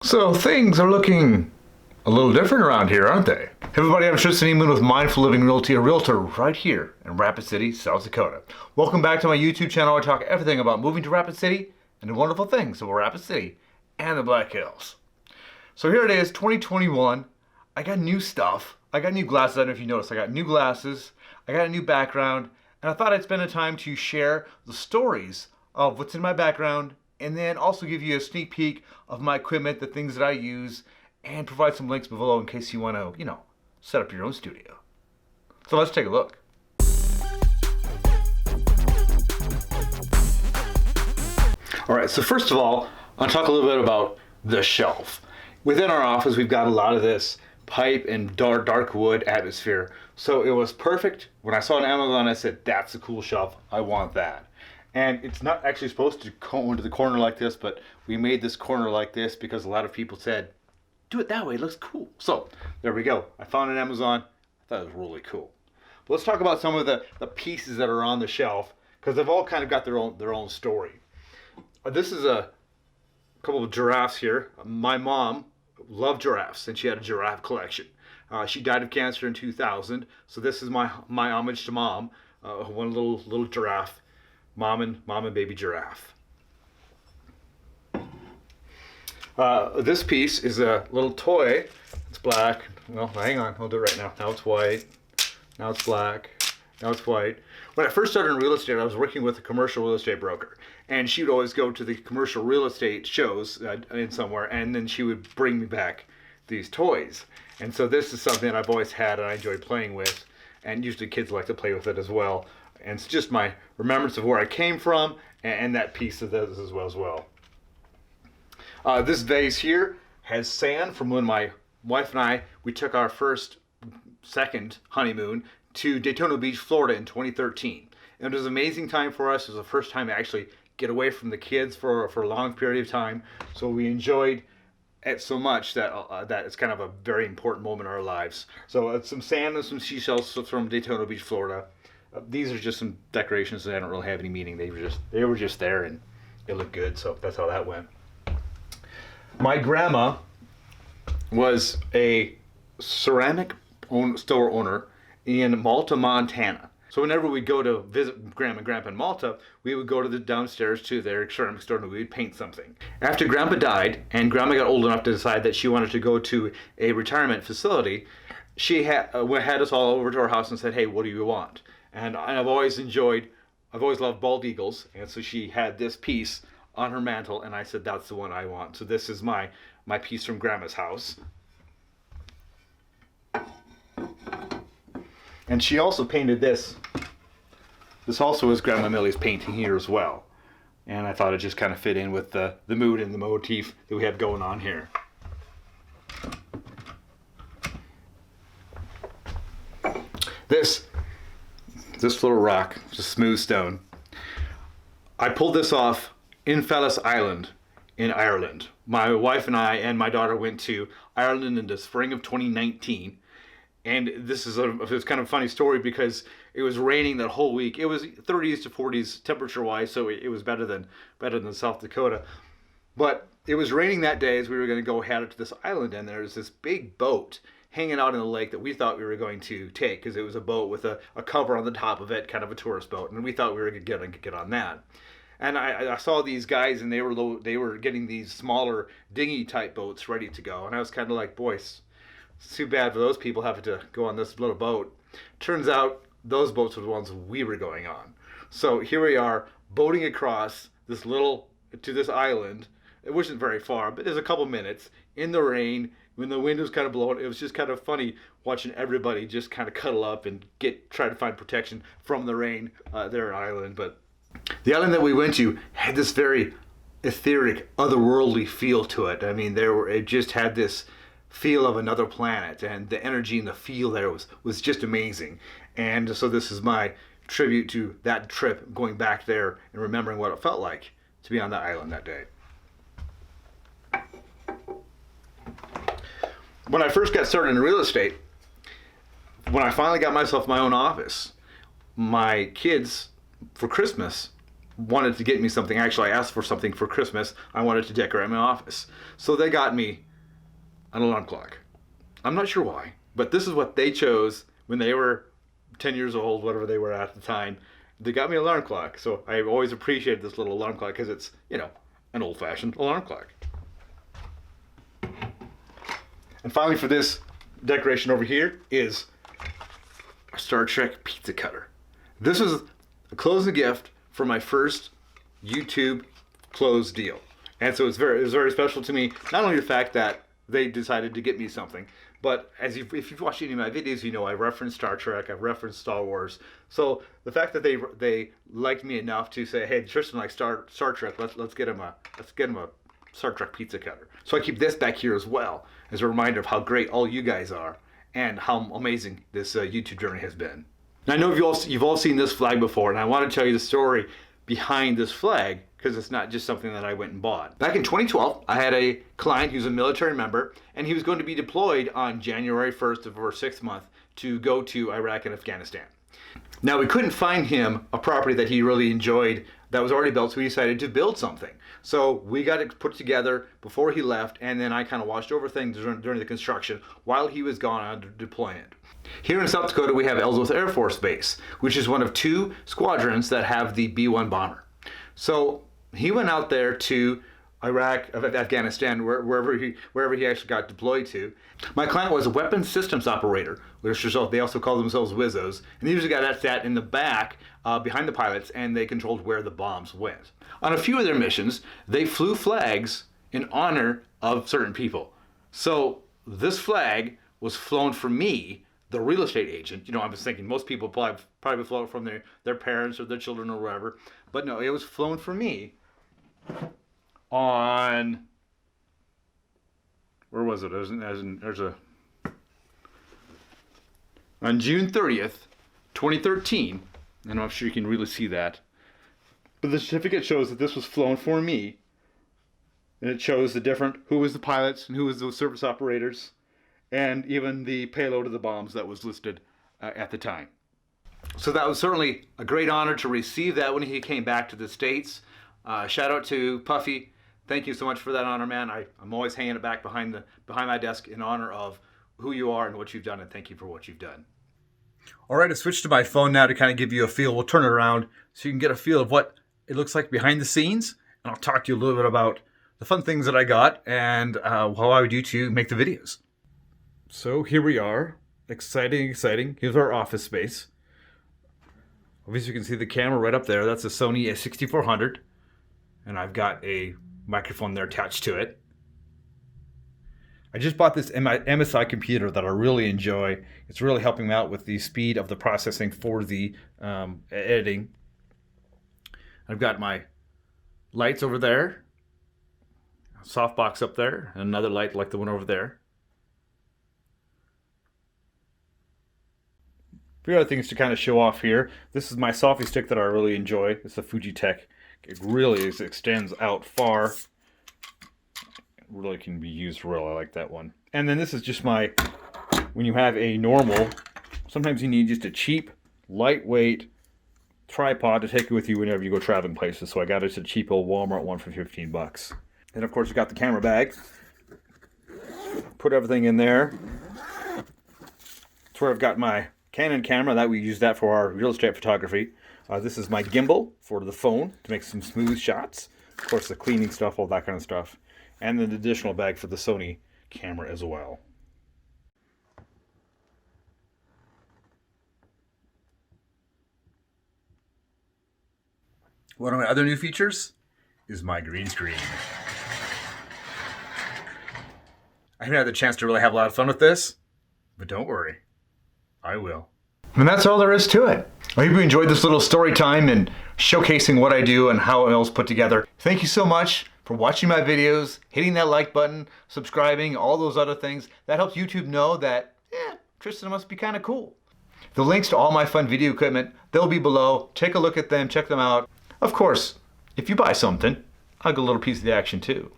So things are looking a little different around here, aren't they? Hey everybody, I'm Tristan Eamon with Mindful Living Realty, a realtor right here in Rapid City, South Dakota. Welcome back to my YouTube channel where I talk everything about moving to Rapid City and the wonderful things of Rapid City and the Black Hills. So here it is, 2021. I got new stuff. I got new glasses. I don't know if you noticed. I got new glasses. I got a new background. And I thought I'd spend the time to share the stories of what's in my background and then also give you a sneak peek of my equipment, the things that I use, and provide some links below in case you want to, set up your own studio. So let's take a look. All right, so first of all, I'll talk a little bit about the shelf. Within our office, we've got a lot of this pipe and dark wood atmosphere. So it was perfect. When I saw it on Amazon, I said, that's a cool shelf. I want that. And it's not actually supposed to go into the corner like this, but we made this corner like this because a lot of people said, do it that way, it looks cool. So there we go. I found it on Amazon. I thought it was really cool. But let's talk about some of the pieces that are on the shelf because they've all kind of got their own story. This is a couple of giraffes here. My mom loved giraffes and she had a giraffe collection. She died of cancer in 2000, so this is my homage to mom. One little giraffe, mom and baby giraffe. This piece is a little toy. It's black. Well, hang on, I'll do it right now. Now it's white. Now it's black. Now it's white. When I first started in real estate, I was working with a commercial real estate broker. And she would always go to the commercial real estate shows in somewhere, and then she would bring me back these toys. And so this is something that I've always had and I enjoy playing with. And usually kids like to play with it as well. And it's just my remembrance of where I came from and that piece of this as well. This vase here has sand from when my wife and I, we took our second honeymoon to Daytona Beach, Florida in 2013. And it was an amazing time for us. It was the first time to actually get away from the kids for a long period of time. So we enjoyed it so much that it's kind of a very important moment in our lives. So some sand and some seashells from Daytona Beach, Florida. These are just some decorations that don't really have any meaning. They were just there and it looked good. So that's how that went. My grandma was a ceramic store owner in Malta, Montana. So whenever we go to visit Grandma and Grandpa in Malta, we would go to the downstairs to their ceramic store and we would paint something. After Grandpa died and Grandma got old enough to decide that she wanted to go to a retirement facility, she had us all over to our house and said, hey, what do you want? And I've always loved bald eagles. And so she had this piece on her mantle and I said, that's the one I want. So this is my piece from Grandma's house. And she also painted this. This also is Grandma Millie's painting here as well. And I thought it just kind of fit in with the mood and the motif that we have going on here. This little rock, just smooth stone. I pulled this off in Fellis Island in Ireland. My wife and I and my daughter went to Ireland in the spring of 2019. And this is it's kind of a funny story because it was raining that whole week. It was 30s to 40s temperature-wise, so it was better than South Dakota. But it was raining that day as we were going to go head to this island, and there was this big boat hanging out in the lake that we thought we were going to take because it was a boat with a cover on the top of it, kind of a tourist boat, and we thought we were going to get on that. And I saw these guys, and they were getting these smaller dinghy-type boats ready to go, and I was kind of like, boys, it's too bad for those people having to go on this little boat. Turns out those boats were the ones we were going on. So here we are boating across to this island. It wasn't very far, but there's a couple minutes in the rain when the wind was kind of blowing. It was just kind of funny watching everybody just kind of cuddle up and try to find protection from the rain there on island. But the island that we went to had this very etheric, otherworldly feel to it. I mean, it just had this feel of another planet, and the energy and the feel there was just amazing. And so this is my tribute to that trip, going back there and remembering what it felt like to be on that island that day. When I first got started in real estate, when I finally got myself my own office, my kids for Christmas wanted to get me something. Actually, I asked for something for Christmas. I wanted to decorate my office. So they got me an alarm clock. I'm not sure why, but this is what they chose when they were 10 years old, whatever they were at the time. They got me an alarm clock. So I've always appreciated this little alarm clock because it's, you know, an old-fashioned alarm clock. And finally, for this decoration over here is a Star Trek pizza cutter. This is a closing gift for my first YouTube close deal. And so it was very special to me, not only the fact that they decided to get me something, but if you've watched any of my videos, you know I referenced Star Trek, I've referenced Star Wars. So the fact that they liked me enough to say, hey, Tristan likes Star Trek, let's get him a Star Trek pizza cutter. So I keep this back here as well as a reminder of how great all you guys are and how amazing this YouTube journey has been. And I know you've all seen this flag before, and I want to tell you the story behind this flag because it's not just something that I went and bought. Back in 2012, I had a client who's a military member, and he was going to be deployed on January 1st of our 6th month to go to Iraq and Afghanistan. Now, we couldn't find him a property that he really enjoyed that was already built, so we decided to build something. So we got it put together before he left, and then I kind of watched over things during the construction while he was gone on deployment. Here in South Dakota, we have Ellsworth Air Force Base, which is one of 2 squadrons that have the B-1 bomber. So he went out there to Iraq, Afghanistan, wherever he actually got deployed to. My client was a weapons systems operator, which they also call themselves WISOs, and they usually got that in the back behind the pilots, and they controlled where the bombs went. On a few of their missions, they flew flags in honor of certain people. So this flag was flown for me, the real estate agent. You know, I was thinking most people probably flew it from their parents or their children or wherever, but no, it was flown for me on, where was it? On June 30th, 2013, and I'm sure you can really see that. But the certificate shows that this was flown for me, and it shows who was the pilots and who was the service operators, and even the payload of the bombs that was listed at the time. So that was certainly a great honor to receive that when he came back to the States. Shout out to Puffy. Thank you so much for that honor, man. I'm always hanging it back behind my desk in honor of who you are and what you've done, and thank you for what you've done. All right, I switched to my phone now to kind of give you a feel. We'll turn it around so you can get a feel of what it looks like behind the scenes, and I'll talk to you a little bit about the fun things that I got and how I would do to make the videos. So here we are. Exciting. Here's our office space. Obviously, you can see the camera right up there. That's a Sony A6400, and I've got a microphone there attached to it. I just bought this MSI computer that I really enjoy. It's really helping me out with the speed of the processing for the editing. I've got my lights over there, a softbox up there, and another light like the one over there. A few other things to kind of show off here. This is my selfie stick that I really enjoy. It's a Fujitech. It really extends out far. It really can be used well. I like that one. And then this is just when you have a normal, sometimes you need just a cheap, lightweight tripod to take with you whenever you go traveling places. So I got it at a cheap old Walmart one for $15. And of course you got the camera bag. Put everything in there. That's where I've got my Canon camera. That we use that for our real estate photography. This is my gimbal for the phone to make some smooth shots. Of course, the cleaning stuff, all that kind of stuff. And then the additional bag for the Sony camera as well. One of my other new features is my green screen. I haven't had the chance to really have a lot of fun with this, but don't worry, I will. And that's all there is to it. I hope you enjoyed this little story time and showcasing what I do and how it all's put together. Thank you so much for watching my videos, hitting that like button, subscribing, all those other things. That helps YouTube know that, Tristan must be kind of cool. The links to all my fun video equipment, they'll be below. Take a look at them, check them out. Of course, if you buy something, I'll get a little piece of the action too.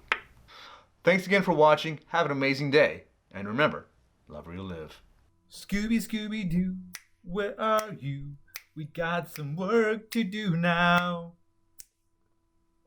Thanks again for watching. Have an amazing day. And remember, love where you live. Scooby, Scooby Doo, where are you? We got some work to do now.